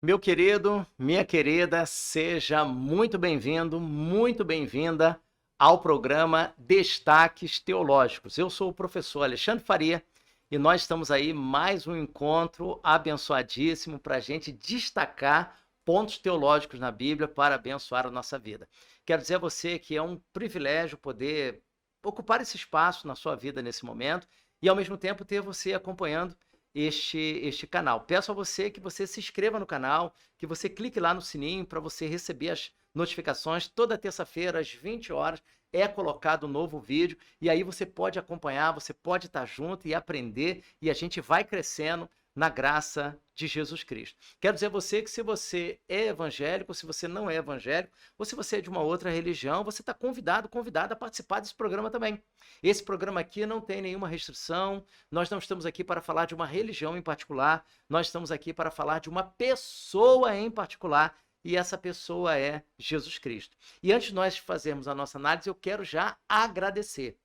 Meu querido, minha querida, seja muito bem-vindo, muito bem-vinda ao programa Destaques Teológicos. Eu sou o professor Alexandre Faria e nós estamos aí mais um encontro abençoadíssimo para a gente destacar pontos teológicos na Bíblia para abençoar a nossa vida. Quero dizer a você que é um privilégio poder ocupar esse espaço na sua vida nesse momento e, ao mesmo tempo, ter você acompanhando este canal. Peço a você que você se inscreva no canal, que você clique lá no sininho para você receber as notificações. Toda terça-feira, às 20 horas, é colocado um novo vídeo e aí você pode acompanhar, você pode estar junto e aprender e a gente vai crescendo na graça de Jesus Cristo. Quero dizer a você que se você é evangélico, se você não é evangélico, ou se você é de uma outra religião, você está convidado a participar desse programa também. Esse programa aqui não tem nenhuma restrição, nós não estamos aqui para falar de uma religião em particular, nós estamos aqui para falar de uma pessoa em particular, e essa pessoa é Jesus Cristo. E antes de nós fazermos a nossa análise, eu quero já agradecer.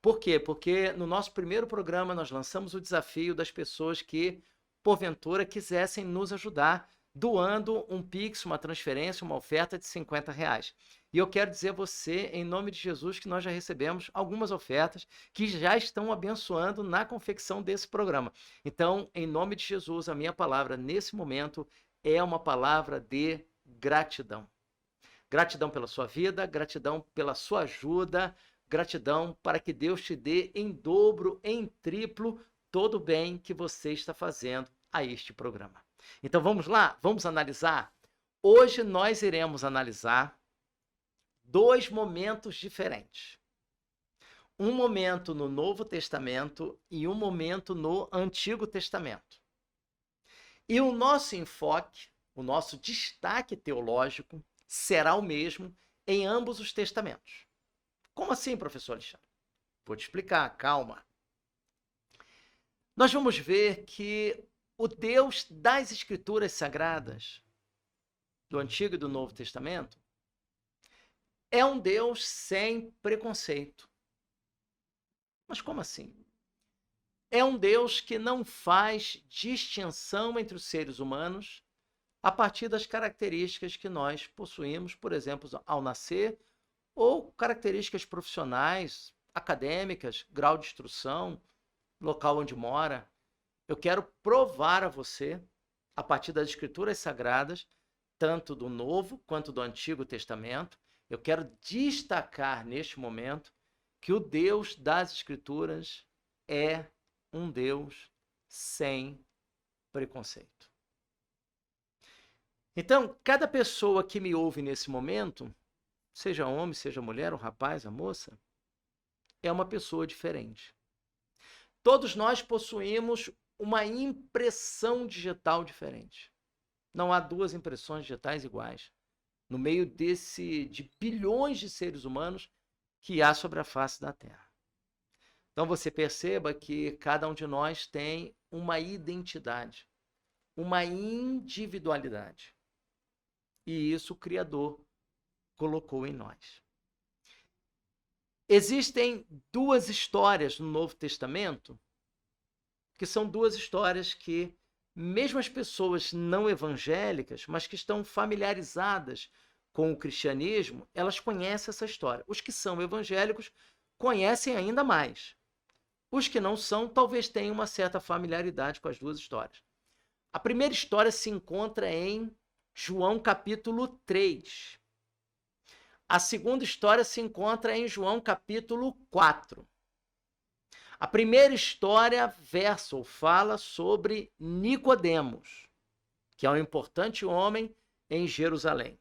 Por quê? Porque no nosso primeiro programa nós lançamos o desafio das pessoas que, porventura, quisessem nos ajudar doando um Pix, uma transferência, uma oferta de R$ 50. E eu quero dizer a você, em nome de Jesus, que nós já recebemos algumas ofertas que já estão abençoando na confecção desse programa. Então, em nome de Jesus, a minha palavra nesse momento é uma palavra de gratidão. Gratidão pela sua vida, gratidão pela sua ajuda, gratidão para que Deus te dê em dobro, em triplo, todo o bem que você está fazendo a este programa. Então vamos lá, vamos analisar? Hoje nós iremos analisar dois momentos diferentes. Um momento no Novo Testamento e um momento no Antigo Testamento. E o nosso enfoque, o nosso destaque teológico será o mesmo em ambos os testamentos. Como assim, professor Alexandre? Vou te explicar, calma. Nós vamos ver que o Deus das Escrituras Sagradas, do Antigo e do Novo Testamento, é um Deus sem preconceito. Mas como assim? É um Deus que não faz distinção entre os seres humanos a partir das características que nós possuímos, por exemplo, ao nascer, ou características profissionais, acadêmicas, grau de instrução, local onde mora. Eu quero provar a você, a partir das Escrituras Sagradas, tanto do Novo quanto do Antigo Testamento, eu quero destacar neste momento que o Deus das Escrituras é um Deus sem preconceito. Então, cada pessoa que me ouve nesse momento, seja homem, seja mulher, o rapaz, a moça, é uma pessoa diferente. Todos nós possuímos uma impressão digital diferente. Não há duas impressões digitais iguais. No meio de bilhões de seres humanos que há sobre a face da Terra. Então você perceba que cada um de nós tem uma identidade, uma individualidade. E isso o Criador colocou em nós. Existem duas histórias no Novo Testamento, que são duas histórias que, mesmo as pessoas não evangélicas, mas que estão familiarizadas com o cristianismo, elas conhecem essa história. Os que são evangélicos conhecem ainda mais. Os que não são, talvez tenham uma certa familiaridade com as duas histórias. A primeira história se encontra em João capítulo 3. A segunda história se encontra em João capítulo 4. A primeira história versa ou fala sobre Nicodemos, que é um importante homem em Jerusalém.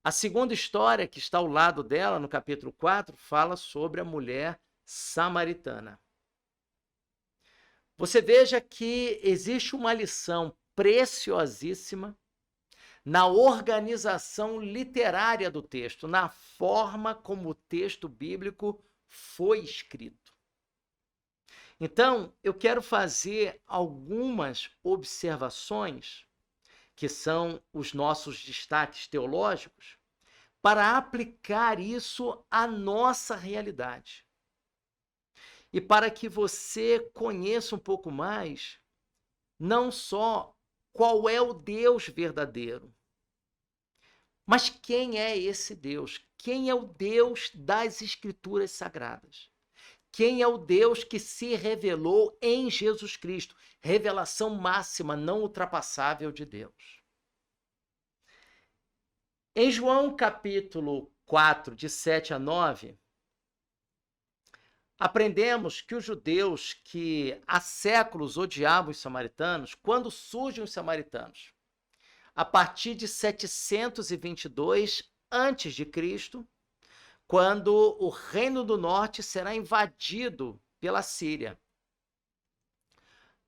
A segunda história, que está ao lado dela, no capítulo 4, fala sobre a mulher samaritana. Você veja que existe uma lição preciosíssima na organização literária do texto, na forma como o texto bíblico foi escrito. Então, eu quero fazer algumas observações, que são os nossos destaques teológicos, para aplicar isso à nossa realidade. E para que você conheça um pouco mais, não só qual é o Deus verdadeiro. Mas quem é esse Deus? Quem é o Deus das Escrituras Sagradas? Quem é o Deus que se revelou em Jesus Cristo? Revelação máxima, não ultrapassável de Deus. Em João capítulo 4, de 7 a 9, aprendemos que os judeus que há séculos odiavam os samaritanos, quando surgem os samaritanos? A partir de 722 a.C., quando o Reino do Norte será invadido pela Síria.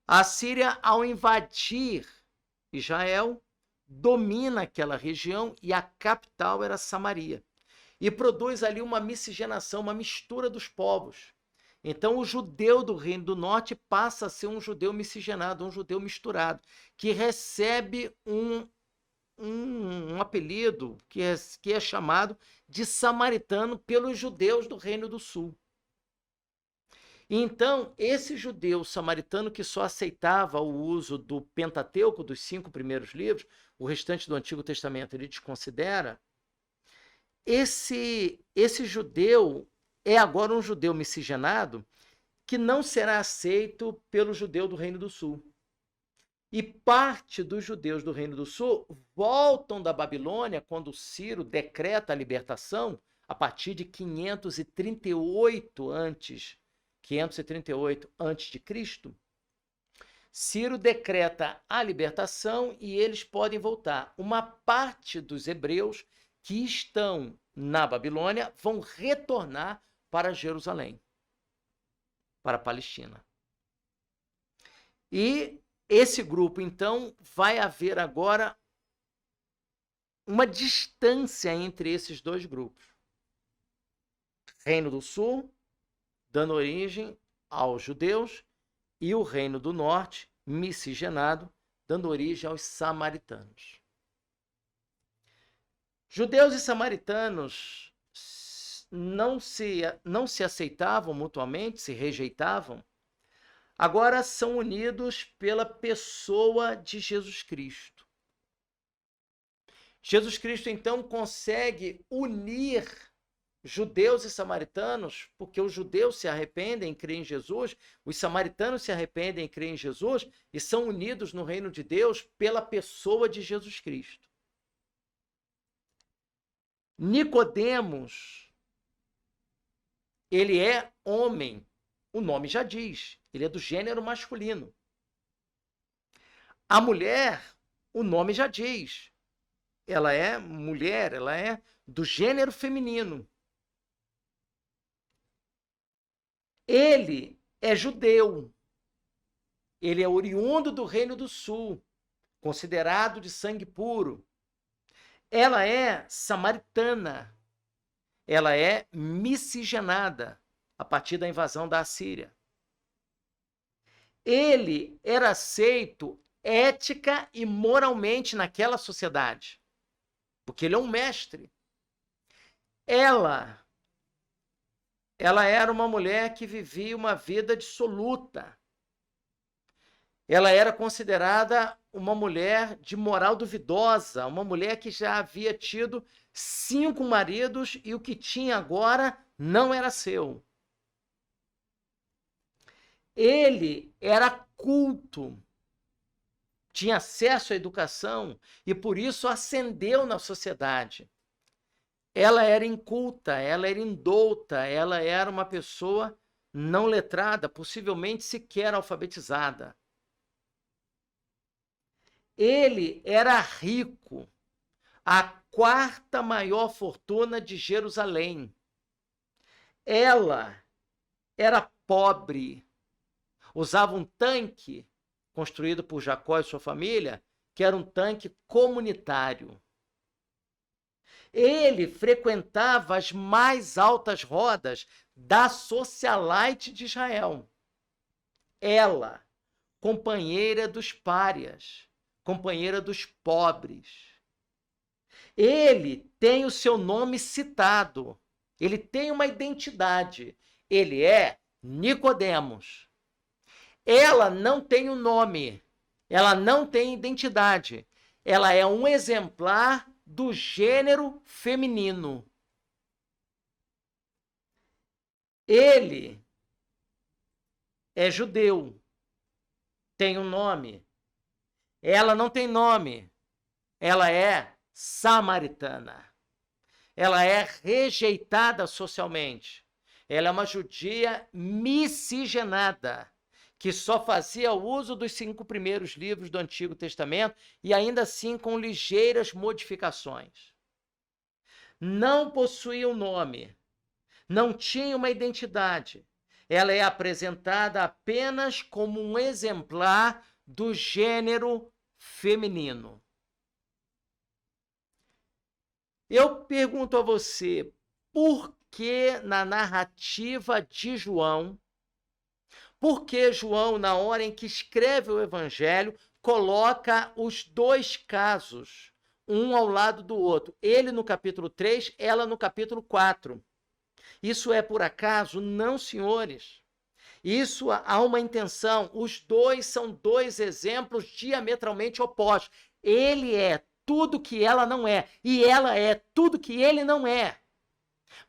A Síria, ao invadir Israel, domina aquela região e a capital era Samaria. E produz ali uma miscigenação, uma mistura dos povos. Então, o judeu do Reino do Norte passa a ser um judeu miscigenado, um judeu misturado, que recebe um apelido que é chamado de samaritano pelos judeus do Reino do Sul. Então, esse judeu samaritano que só aceitava o uso do Pentateuco, dos 5 primeiros livros, o restante do Antigo Testamento ele desconsidera, esse judeu é agora um judeu miscigenado que não será aceito pelo judeu do Reino do Sul. E parte dos judeus do Reino do Sul voltam da Babilônia quando Ciro decreta a libertação a partir de 538 a.C. Ciro decreta a libertação e eles podem voltar. Uma parte dos hebreus que estão na Babilônia vão retornar para Jerusalém, para a Palestina. E esse grupo, então, vai haver agora uma distância entre esses dois grupos. Reino do Sul, dando origem aos judeus, e o Reino do Norte, miscigenado, dando origem aos samaritanos. Judeus e samaritanos não se aceitavam mutuamente, se rejeitavam, agora são unidos pela pessoa de Jesus Cristo. Jesus Cristo, então, consegue unir judeus e samaritanos, porque os judeus se arrependem e creem em Jesus, os samaritanos se arrependem e creem em Jesus, e são unidos no reino de Deus pela pessoa de Jesus Cristo. Nicodemos, ele é homem, o nome já diz, ele é do gênero masculino. A mulher, o nome já diz, ela é mulher, ela é do gênero feminino. Ele é judeu, ele é oriundo do Reino do Sul, considerado de sangue puro. Ela é samaritana, ela é miscigenada a partir da invasão da Assíria. Ele era aceito ética e moralmente naquela sociedade, porque ele é um mestre. Ela era uma mulher que vivia uma vida dissoluta. Ela era considerada uma mulher de moral duvidosa, uma mulher que já havia tido 5 maridos e o que tinha agora não era seu. Ele era culto, tinha acesso à educação e por isso ascendeu na sociedade. Ela era inculta, ela era indouta, ela era uma pessoa não letrada, possivelmente sequer alfabetizada. Ele era rico, a 4ª maior fortuna de Jerusalém. Ela era pobre, usava um tanque construído por Jacó e sua família, que era um tanque comunitário. Ele frequentava as mais altas rodas da socialite de Israel. Ela, companheira dos párias, companheira dos pobres. Ele tem o seu nome citado, ele tem uma identidade, ele é Nicodemos. Ela não tem um nome, Ela não tem identidade. Ela é um exemplar do gênero feminino. Ele é judeu, tem um nome. Ela não tem nome. Ela é samaritana. Ela é rejeitada socialmente. Ela é uma judia miscigenada, que só fazia uso dos 5 primeiros livros do Antigo Testamento e ainda assim com ligeiras modificações. Não possuía um nome, não tinha uma identidade. Ela é apresentada apenas como um exemplar do gênero feminino. Eu pergunto a você, por que na narrativa de João, por que João, na hora em que escreve o Evangelho, coloca os 2 casos, um ao lado do outro? Ele no capítulo 3, ela no capítulo 4. Isso é por acaso? Não, senhores. Isso há uma intenção. Os 2 são 2 exemplos diametralmente opostos. Ele é tudo que ela não é, e ela é tudo que ele não é.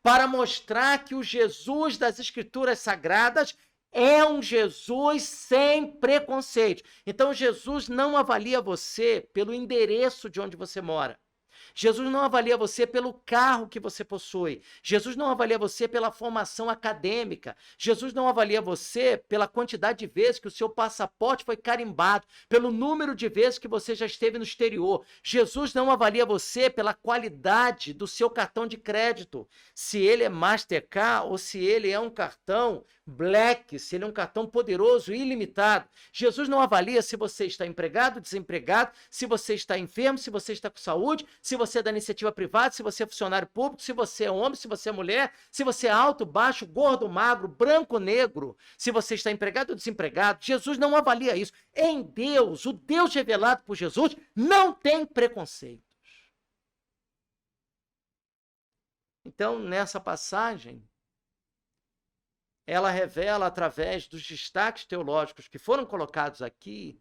Para mostrar que o Jesus das Escrituras Sagradas é um Jesus sem preconceito. Então, Jesus não avalia você pelo endereço de onde você mora. Jesus não avalia você pelo carro que você possui. Jesus não avalia você pela formação acadêmica. Jesus não avalia você pela quantidade de vezes que o seu passaporte foi carimbado, pelo número de vezes que você já esteve no exterior. Jesus não avalia você pela qualidade do seu cartão de crédito. Se ele é Mastercard ou se ele é um cartão Black, se ele é um cartão poderoso e ilimitado. Jesus não avalia se você está empregado, desempregado, se você está enfermo, se você está com saúde, se você é da iniciativa privada, se você é funcionário público, se você é homem, se você é mulher, se você é alto, baixo, gordo, magro, branco, negro, se você está empregado ou desempregado. Jesus não avalia isso. Em Deus, o Deus revelado por Jesus, não tem preconceitos. Então, nessa passagem, ela revela, através dos destaques teológicos que foram colocados aqui,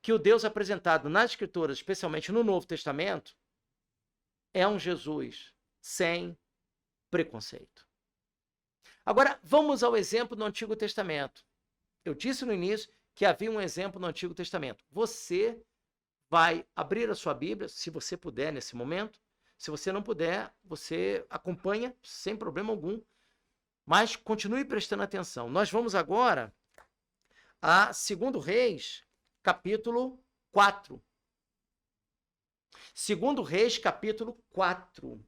que o Deus apresentado nas Escrituras, especialmente no Novo Testamento, é um Jesus sem preconceito. Agora, vamos ao exemplo do Antigo Testamento. Eu disse no início que havia um exemplo no Antigo Testamento. Você vai abrir a sua Bíblia, se você puder nesse momento. Se você não puder, você acompanha sem problema algum. Mas continue prestando atenção. Nós vamos agora a 2 Reis, capítulo 4. 2 Reis, capítulo 4.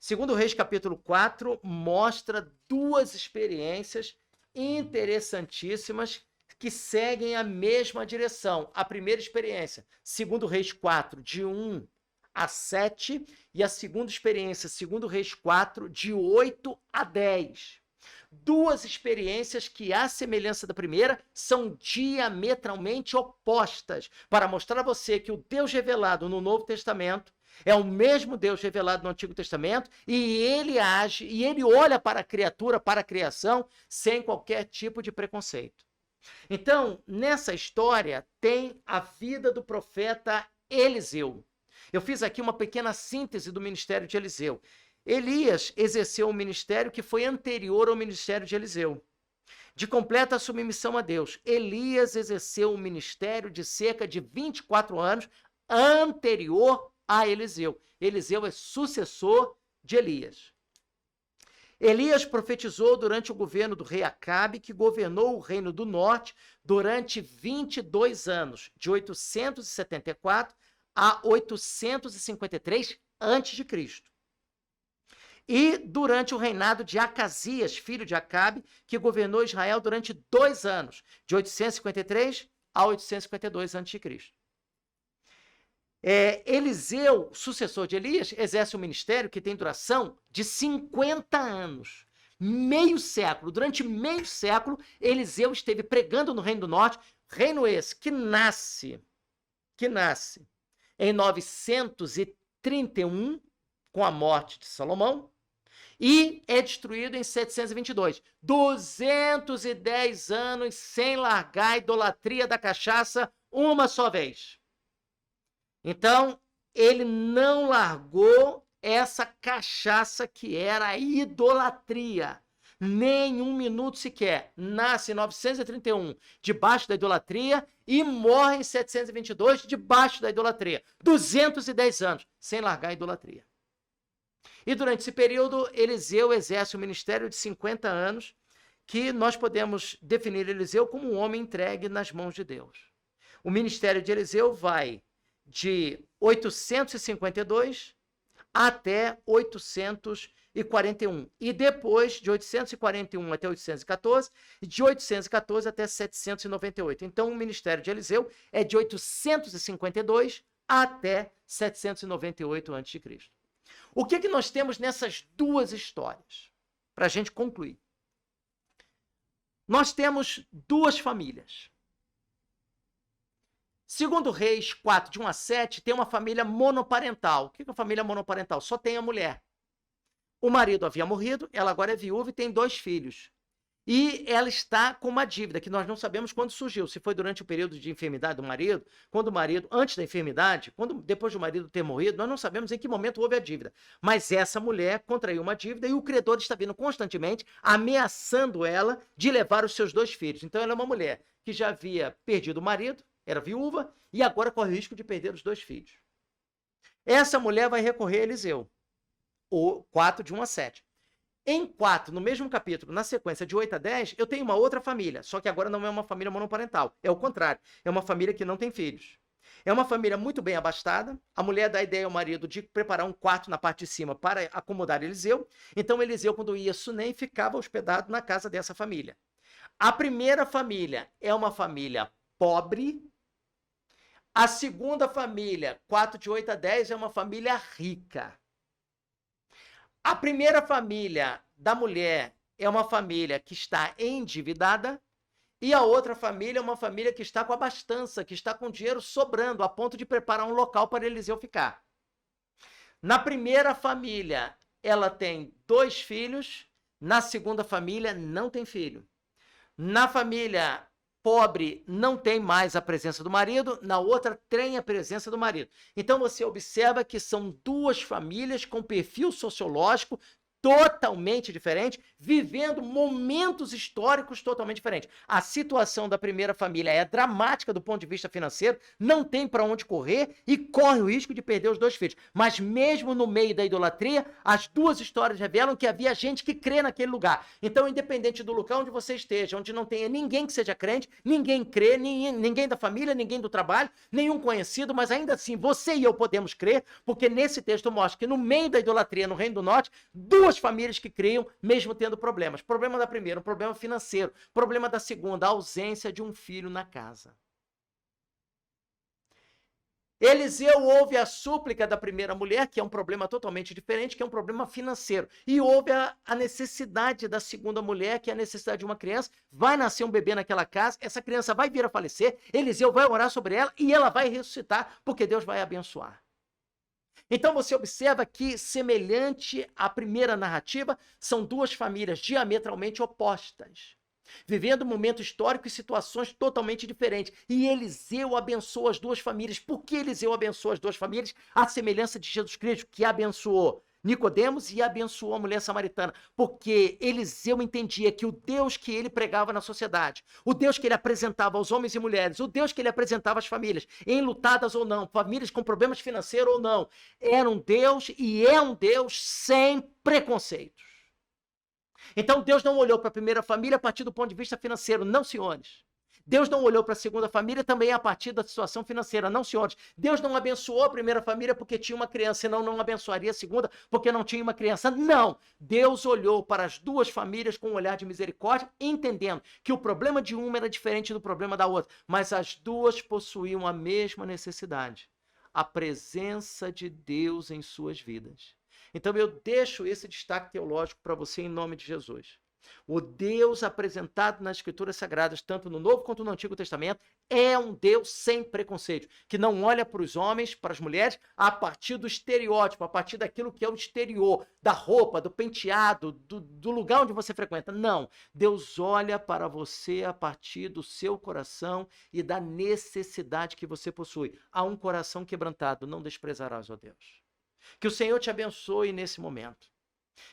2 Reis, capítulo 4, mostra 2 experiências interessantíssimas que seguem a mesma direção. A primeira experiência, 2 Reis 4, de 1 a 7, e a segunda experiência, 2 Reis 4, de 8 a 10. 2 experiências que, à semelhança da primeira, são diametralmente opostas, para mostrar a você que o Deus revelado no Novo Testamento é o mesmo Deus revelado no Antigo Testamento, e ele age, e ele olha para a criatura, para a criação, sem qualquer tipo de preconceito. Então, nessa história, tem a vida do profeta Eliseu. Eu fiz aqui uma pequena síntese do ministério de Eliseu. Elias exerceu um ministério que foi anterior ao ministério de Eliseu, de completa submissão a Deus. Elias exerceu um ministério de cerca de 24 anos anterior a Eliseu. Eliseu é sucessor de Elias. Elias profetizou durante o governo do rei Acabe, que governou o reino do norte durante 22 anos, de 874 a 853 a.C. E durante o reinado de Acasias, filho de Acabe, que governou Israel durante 2 anos, de 853 a 852 a.C. Eliseu, sucessor de Elias, exerce um ministério que tem duração de 50 anos. Meio século. Durante meio século, Eliseu esteve pregando no Reino do Norte, reino esse que nasce em 931, com a morte de Salomão, E é destruído em 722. 210 anos sem largar a idolatria da cachaça uma só vez. Então, ele não largou essa cachaça que era a idolatria. Nem um minuto sequer. Nasce em 931 debaixo da idolatria e morre em 722 debaixo da idolatria. 210 anos sem largar a idolatria. E durante esse período, Eliseu exerce um ministério de 50 anos, que nós podemos definir Eliseu como um homem entregue nas mãos de Deus. O ministério de Eliseu vai de 852 até 841. E depois, de 841 até 814, e de 814 até 798. Então, o ministério de Eliseu é de 852 até 798 a.C. O que nós temos nessas duas histórias? Para a gente concluir. Nós temos duas famílias. Segundo Reis 4, de 1 a 7, tem uma família monoparental. O que é uma família monoparental? Só tem a mulher. O marido havia morrido, ela agora é viúva e tem 2 filhos. E ela está com uma dívida que nós não sabemos quando surgiu. Se foi durante o período de enfermidade do marido, quando o marido, antes da enfermidade, depois do marido ter morrido, nós não sabemos em que momento houve a dívida. Mas essa mulher contraiu uma dívida e o credor está vindo constantemente ameaçando ela de levar os seus 2 filhos. Então ela é uma mulher que já havia perdido o marido, era viúva, e agora corre o risco de perder os 2 filhos. Essa mulher vai recorrer a Eliseu, o 4, de 1 a 7. Em 4, no mesmo capítulo, na sequência de 8 a 10, eu tenho uma outra família, só que agora não é uma família monoparental, é o contrário, é uma família que não tem filhos. É uma família muito bem abastada, a mulher dá a ideia ao marido de preparar um quarto na parte de cima para acomodar Eliseu, então Eliseu, quando ia a Sunem, ficava hospedado na casa dessa família. A primeira família é uma família pobre, a segunda família, 4 de 8 a 10, é uma família rica. A primeira família da mulher é uma família que está endividada e a outra família é uma família que está com abastança, que está com dinheiro sobrando, a ponto de preparar um local para Eliseu ficar. Na primeira família, ela tem 2 filhos, na segunda família, não tem filho. Na família pobre, não tem mais a presença do marido, na outra tem a presença do marido. Então você observa que são 2 famílias com perfil sociológico totalmente diferente, vivendo momentos históricos totalmente diferentes. A situação da primeira família é dramática do ponto de vista financeiro, não tem para onde correr e corre o risco de perder os 2 filhos. Mas mesmo no meio da idolatria, as 2 histórias revelam que havia gente que crê naquele lugar. Então, independente do lugar onde você esteja, onde não tenha ninguém que seja crente, ninguém crê, ninguém da família, ninguém do trabalho, nenhum conhecido, mas ainda assim você e eu podemos crer, porque nesse texto mostra que no meio da idolatria no Reino do Norte, 2 famílias que criam, mesmo tendo problemas. Problema da primeira, um problema financeiro. Problema da segunda, a ausência de um filho na casa. Eliseu ouve a súplica da primeira mulher, que é um problema totalmente diferente, que é um problema financeiro. E ouve a necessidade da segunda mulher, que é a necessidade de uma criança. Vai nascer um bebê naquela casa, essa criança vai vir a falecer, Eliseu vai orar sobre ela e ela vai ressuscitar, porque Deus vai abençoar. Então você observa que, semelhante à primeira narrativa, são 2 famílias diametralmente opostas, vivendo um momento histórico e situações totalmente diferentes. E Eliseu abençoa as 2 famílias. Por que Eliseu abençoa as 2 famílias? A semelhança de Jesus Cristo, que abençoou Nicodemos e abençoou a mulher samaritana, porque Eliseu entendia que o Deus que ele pregava na sociedade, o Deus que ele apresentava aos homens e mulheres, o Deus que ele apresentava às famílias, enlutadas ou não, famílias com problemas financeiros ou não, era um Deus e é um Deus sem preconceitos. Então Deus não olhou para a primeira família a partir do ponto de vista financeiro, não, senhores. Deus não olhou para a segunda família também a partir da situação financeira, não, senhores. Deus não abençoou a primeira família porque tinha uma criança, senão não abençoaria a segunda porque não tinha uma criança. Não! Deus olhou para as 2 famílias com um olhar de misericórdia, entendendo que o problema de uma era diferente do problema da outra, mas as 2 possuíam a mesma necessidade, a presença de Deus em suas vidas. Então eu deixo esse destaque teológico para você em nome de Jesus. O Deus apresentado nas Escrituras Sagradas, tanto no Novo quanto no Antigo Testamento, é um Deus sem preconceito, que não olha para os homens, para as mulheres, a partir do estereótipo, a partir daquilo que é o exterior, da roupa, do penteado, do lugar onde você frequenta. Não. Deus olha para você a partir do seu coração e da necessidade que você possui. Há um coração quebrantado, não desprezarás, ó Deus. Que o Senhor te abençoe nesse momento.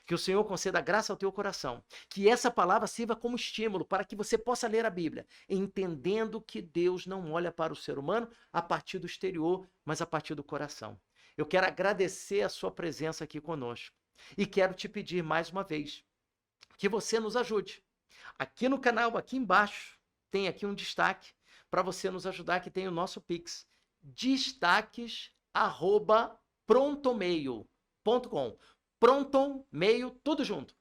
Que o Senhor conceda graça ao teu coração. Que essa palavra sirva como estímulo para que você possa ler a Bíblia, entendendo que Deus não olha para o ser humano a partir do exterior, mas a partir do coração. Eu quero agradecer a sua presença aqui conosco. E quero te pedir mais uma vez que você nos ajude. Aqui no canal, aqui embaixo, tem aqui um destaque para você nos ajudar, que tem o nosso Pix. destaques@prontomeio.com. Prontomeio, tudo junto,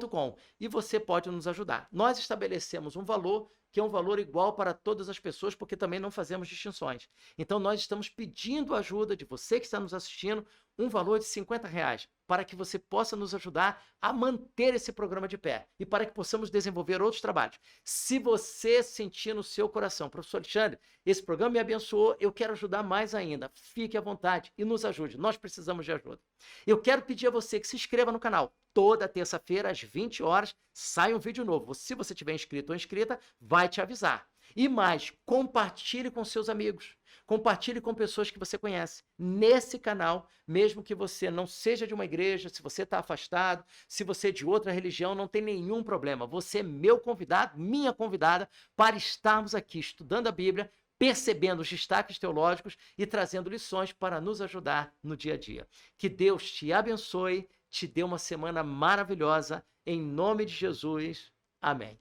.com. E você pode nos ajudar. Nós estabelecemos um valor que é um valor igual para todas as pessoas, porque também não fazemos distinções. Então, nós estamos pedindo ajuda de você que está nos assistindo, um valor de R$50, para que você possa nos ajudar a manter esse programa de pé e para que possamos desenvolver outros trabalhos. Se você sentir no seu coração, professor Alexandre, esse programa me abençoou, eu quero ajudar mais ainda, fique à vontade e nos ajude, nós precisamos de ajuda. Eu quero pedir a você que se inscreva no canal. Toda terça-feira, às 20 horas, sai um vídeo novo. Se você tiver inscrito ou inscrita, vai te avisar. E mais, compartilhe com seus amigos. Compartilhe com pessoas que você conhece. Nesse canal, mesmo que você não seja de uma igreja, se você está afastado, se você é de outra religião, não tem nenhum problema. Você é meu convidado, minha convidada, para estarmos aqui estudando a Bíblia, percebendo os destaques teológicos e trazendo lições para nos ajudar no dia a dia. Que Deus te abençoe, te dê uma semana maravilhosa, em nome de Jesus. Amém.